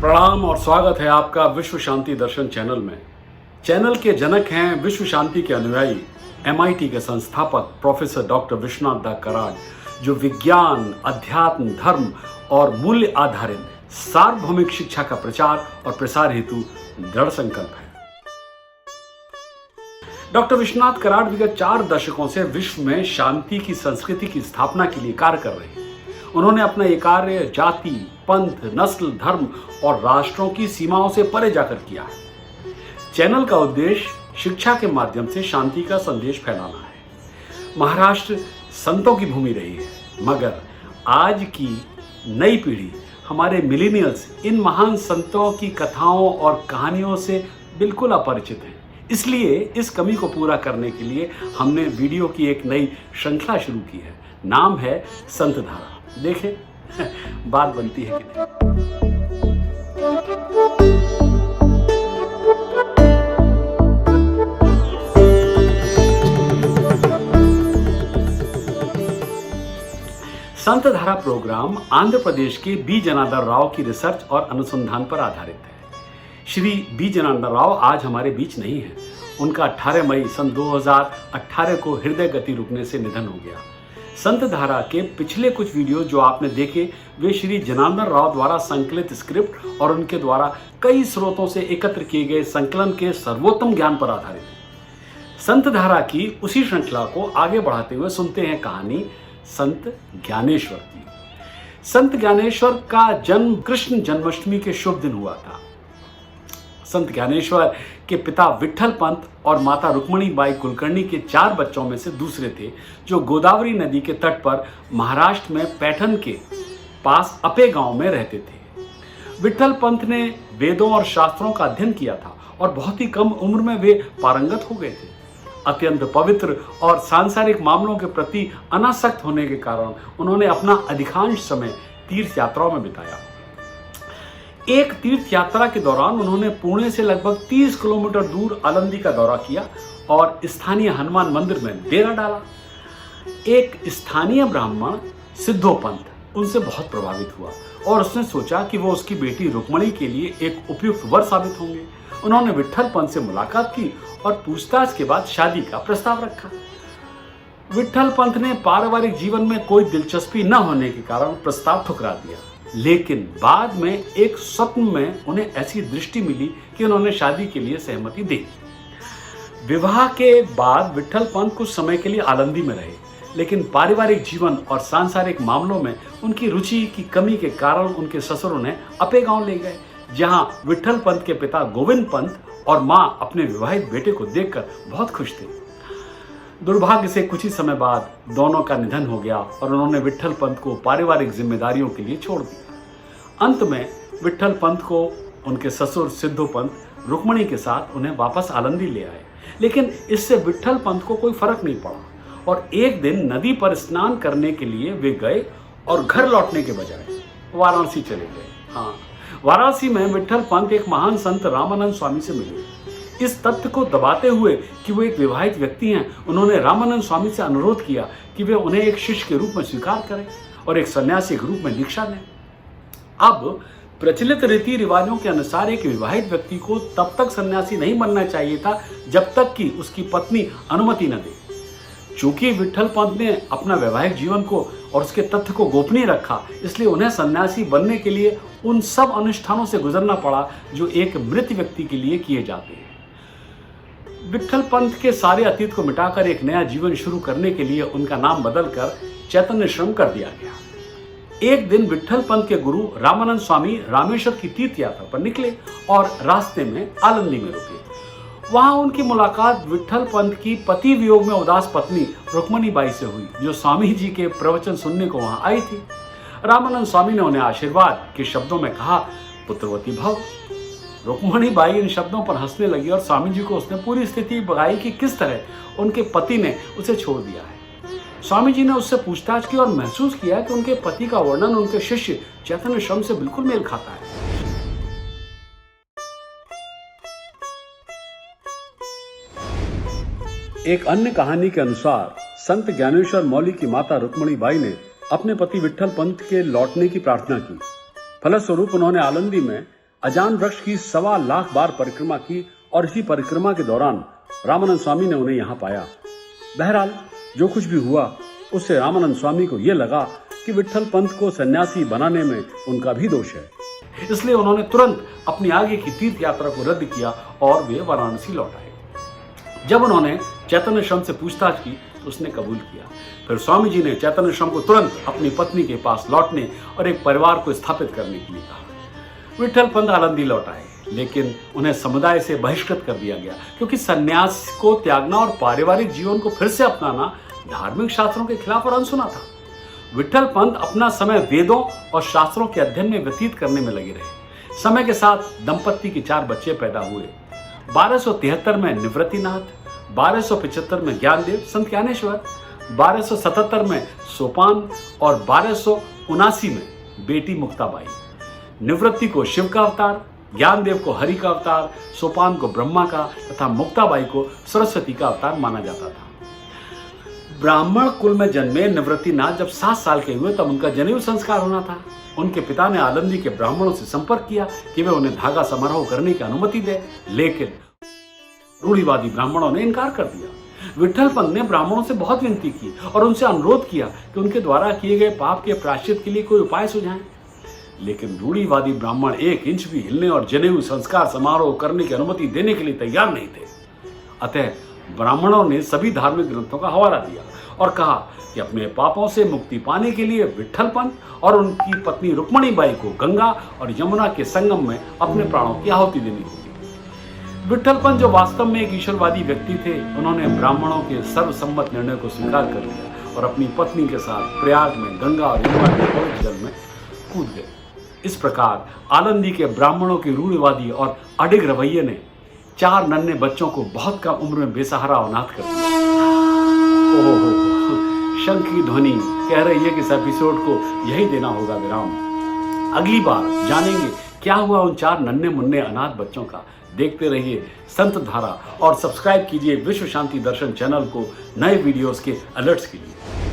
प्रणाम और स्वागत है आपका विश्व शांति दर्शन चैनल में। चैनल के जनक हैं विश्व शांति के अनुयायी MIT के संस्थापक प्रोफेसर डॉक्टर विश्वनाथ दा कराड, जो विज्ञान, अध्यात्म, धर्म और मूल्य आधारित सार्वभौमिक शिक्षा का प्रचार और प्रसार हेतु दृढ़ संकल्प है। डॉक्टर विश्वनाथ कराड विगत 4 दशकों से विश्व में शांति की संस्कृति की स्थापना के लिए कार्य कर रहे हैं। उन्होंने अपना ये कार्य जाति, पंथ, नस्ल, धर्म और राष्ट्रों की सीमाओं से परे जाकर किया है। चैनल का उद्देश्य शिक्षा के माध्यम से शांति का संदेश फैलाना है। महाराष्ट्र संतों की भूमि रही है, मगर आज की नई पीढ़ी, हमारे मिलेनियल्स, इन महान संतों की कथाओं और कहानियों से बिल्कुल अपरिचित हैं। इसलिए इस कमी को पूरा करने के लिए हमने वीडियो की एक नई श्रृंखला शुरू की है। नाम है संत धारा। देखें बात बनती है कि नहीं। संत धारा प्रोग्राम आंध्र प्रदेश के बी जनार्दन राव की रिसर्च और अनुसंधान पर आधारित है। श्री बी जनार्दन राव आज हमारे बीच नहीं है। उनका 18 मई सन 2018 को हृदय गति रुकने से निधन हो गया। संत धारा के पिछले कुछ वीडियो जो आपने देखे, वे श्री जनार्दन राव द्वारा संकलित स्क्रिप्ट और उनके द्वारा कई स्रोतों से एकत्र किए गए संकलन के सर्वोत्तम ज्ञान पर आधारित है। संत धारा की उसी श्रृंखला को आगे बढ़ाते हुए सुनते हैं कहानी संत ज्ञानेश्वर की। संत ज्ञानेश्वर का जन्म कृष्ण जन्माष्टमी के शुभ दिन हुआ था। संत ज्ञानेश्वर के पिता विट्ठल पंत और माता रुक्मणी बाई कुलकर्णी के 4 बच्चों में से दूसरे थे, जो गोदावरी नदी के तट पर महाराष्ट्र में पैठण के पास अपे गांव में रहते थे। विट्ठल पंत ने वेदों और शास्त्रों का अध्ययन किया था और बहुत ही कम उम्र में वे पारंगत हो गए थे। अत्यंत पवित्र और सांसारिक मामलों के प्रति अनासक्त होने के कारण उन्होंने अपना अधिकांश समय तीर्थ यात्राओं में बिताया। एक तीर्थ यात्रा के दौरान उन्होंने पुणे से लगभग 30 किलोमीटर दूर आलंदी का दौरा किया और स्थानीय हनुमान मंदिर में डेरा डाला। एक स्थानीय ब्राह्मण सिद्धोपंत उनसे बहुत प्रभावित हुआ और उसने सोचा कि वो उसकी बेटी रुक्मणी के लिए एक उपयुक्त वर साबित होंगे। उन्होंने विट्ठल पंत से मुलाकात की और पूछताछ के बाद शादी का प्रस्ताव रखा। विट्ठल पंत ने पारिवारिक जीवन में कोई दिलचस्पी न होने के कारण प्रस्ताव ठुकरा दिया, लेकिन बाद में एक स्वप्न में उन्हें ऐसी दृष्टि मिली कि उन्होंने शादी के लिए सहमति दी। विवाह के बाद विट्ठल पंत कुछ समय के लिए आलंदी में रहे, लेकिन पारिवारिक जीवन और सांसारिक मामलों में उनकी रुचि की कमी के कारण उनके ससुर उन्हें अपे गांव ले गए, जहां विट्ठल पंत के पिता गोविंद पंत और मां अपने विवाहित बेटे को देखकर बहुत खुश थे। दुर्भाग्य से कुछ ही समय बाद दोनों का निधन हो गया और उन्होंने विट्ठल पंत को पारिवारिक जिम्मेदारियों के लिए छोड़ दिया। अंत में विट्ठल पंत को उनके ससुर सिद्धोपंत रुक्मणी के साथ उन्हें वापस आलंदी ले आए, लेकिन इससे विट्ठल पंत को कोई फर्क नहीं पड़ा और एक दिन नदी पर स्नान करने के लिए वे गए और घर लौटने के बजाय वाराणसी चले गए। हाँ, वाराणसी में विट्ठल पंत एक महान संत रामानंद स्वामी से मिले। इस तथ्य को दबाते हुए कि वो एक विवाहित व्यक्ति हैं, उन्होंने रामानंद स्वामी से अनुरोध किया कि वे उन्हें एक शिष्य के रूप में स्वीकार करें और एक सन्यासी के रूप में दीक्षा लें। अब प्रचलित रीति रिवाजों के अनुसार एक विवाहित व्यक्ति को तब तक सन्यासी नहीं बनना चाहिए था जब तक कि उसकी पत्नी अनुमति न दे। चूंकि विट्ठल पंत ने अपना वैवाहिक जीवन को और उसके तथ्य को गोपनीय रखा, इसलिए उन्हें सन्यासी बनने के लिए उन सब अनुष्ठानों से गुजरना पड़ा जो एक मृत व्यक्ति के लिए किए जाते हैं। विट्ठल पंत के सारे अतीत को मिटाकर एक नया जीवन शुरू करने के लिए उनका नाम बदलकर चैतन्यश्रम कर दिया गया। एक दिन विट्ठल पंत के गुरु रामानंद स्वामी रामेश्वर की तीर्थ यात्रा पर निकले और रास्ते में आलंदी में रुके। वहां उनकी मुलाकात विट्ठल पंत की पति वियोग में उदास पत्नी रुक्मणी बाई से हुई, जो स्वामी जी के प्रवचन सुनने को वहां आई थी। रामानंद स्वामी ने उन्हें आशीर्वाद के शब्दों में कहा, पुत्रवती भव। रुक्मणी बाई इन शब्दों पर हंसने लगी और स्वामी जी को उसने पूरी स्थिति बताई कि किस तरह उनके पति ने उसे छोड़ दिया है। स्वामी जी ने उससे पूछताछ की और महसूस किया कि उनके पति का वर्णन उनके शिष्य चैतन्यश्रम से बिल्कुल मेल खाता है। एक अन्य कहानी के अनुसार संत ज्ञानेश्वर मौली की माता रुक्मणी बाई ने अपने पति विट्ठल पंत के लौटने की प्रार्थना की। फलस्वरूप उन्होंने आलंदी में अजान वृक्ष की 1.25 लाख बार परिक्रमा की और इसी परिक्रमा के दौरान रामानंद स्वामी ने उन्हें यहाँ पाया। बहरहाल जो कुछ भी हुआ उससे रामानंद स्वामी को यह लगा कि विट्ठल पंत को सन्यासी बनाने में उनका भी दोष है। इसलिए उन्होंने तुरंत अपनी आगे की तीर्थ यात्रा को रद्द किया और वे वाराणसी लौट आए। जब उन्होंने चैतन्यश्रम से पूछताछ की तो उसने कबूल किया। फिर स्वामी जी ने चैतन्यश्रम को तुरंत अपनी पत्नी के पास लौटने और एक परिवार को स्थापित करने के लिए कहा। विट्ठल पंत आलंदी लौट आए, लेकिन उन्हें समुदाय से बहिष्कृत कर दिया गया, क्योंकि सन्यास को त्यागना और पारिवारिक जीवन को फिर से अपनाना धार्मिक शास्त्रों के खिलाफ और अनसुना था। विट्ठल पंत अपना समय वेदों और शास्त्रों के अध्ययन में व्यतीत करने में लगे रहे। समय के साथ दंपत्ति के 4 बच्चे पैदा हुए। 1273 में निवृत्तिनाथ, 1275 में ज्ञानदेव संत ज्ञानेश्वर, 1277 में सोपान और 1279 में बेटी मुक्ताबाई। निवृत्ति को शिव का अवतार, ज्ञानदेव को हरि का अवतार, सोपान को ब्रह्मा का तथा मुक्ताबाई को सरस्वती का अवतार माना जाता था। ब्राह्मण कुल में जन्मे निवृत्तिनाथ जब 7 साल के हुए तब उनका जनेऊ संस्कार होना था। उनके पिता ने आलंदी के ब्राह्मणों से संपर्क किया कि वे उन्हें धागा समारोह करने की अनुमति दे, लेकिन रूढ़िवादी ब्राह्मणों ने इनकार कर दिया। विट्ठल पंत ने ब्राह्मणों से बहुत विनती की और उनसे अनुरोध किया कि उनके द्वारा किए गए पाप के प्रायश्चित के लिए कोई उपाय सुझाएं, लेकिन रूढ़िवादी ब्राह्मण 1 इंच भी हिलने और जनेऊ संस्कार समारोह करने की अनुमति देने के लिए तैयार नहीं थे। अतः ब्राह्मणों ने सभी धार्मिक ग्रंथों का हवाला दिया और कहा कि अपने पापों से मुक्ति पाने के लिए विट्ठल पंत और उनकी पत्नी रुक्मणी बाई को गंगा और यमुना के संगम में अपने प्राणों की आहुति देनी होगी। विट्ठल पंत जो वास्तव में एक ईश्वरवादी व्यक्ति थे, उन्होंने ब्राह्मणों के सर्वसम्मत निर्णय को स्वीकार कर लिया और अपनी पत्नी के साथ प्रयाग में गंगा और यमुना के पवित्र जल में कूद गए। इस प्रकार आलंदी के ब्राह्मणों के रूढ़िवादी और अडिग रवैये ने 4 नन्हे बच्चों को बहुत कम उम्र में बेसहारा अनाथ कर दिया। ओहो, शंख की ध्वनि कह रही है कि इस एपिसोड को यही देना होगा विराम। अगली बार जानेंगे क्या हुआ उन 4 नन्हे मुन्ने अनाथ बच्चों का। देखते रहिए संत धारा और सब्सक्राइब कीजिए विश्व शांति दर्शन चैनल को नए वीडियोस के अलर्ट्स के लिए।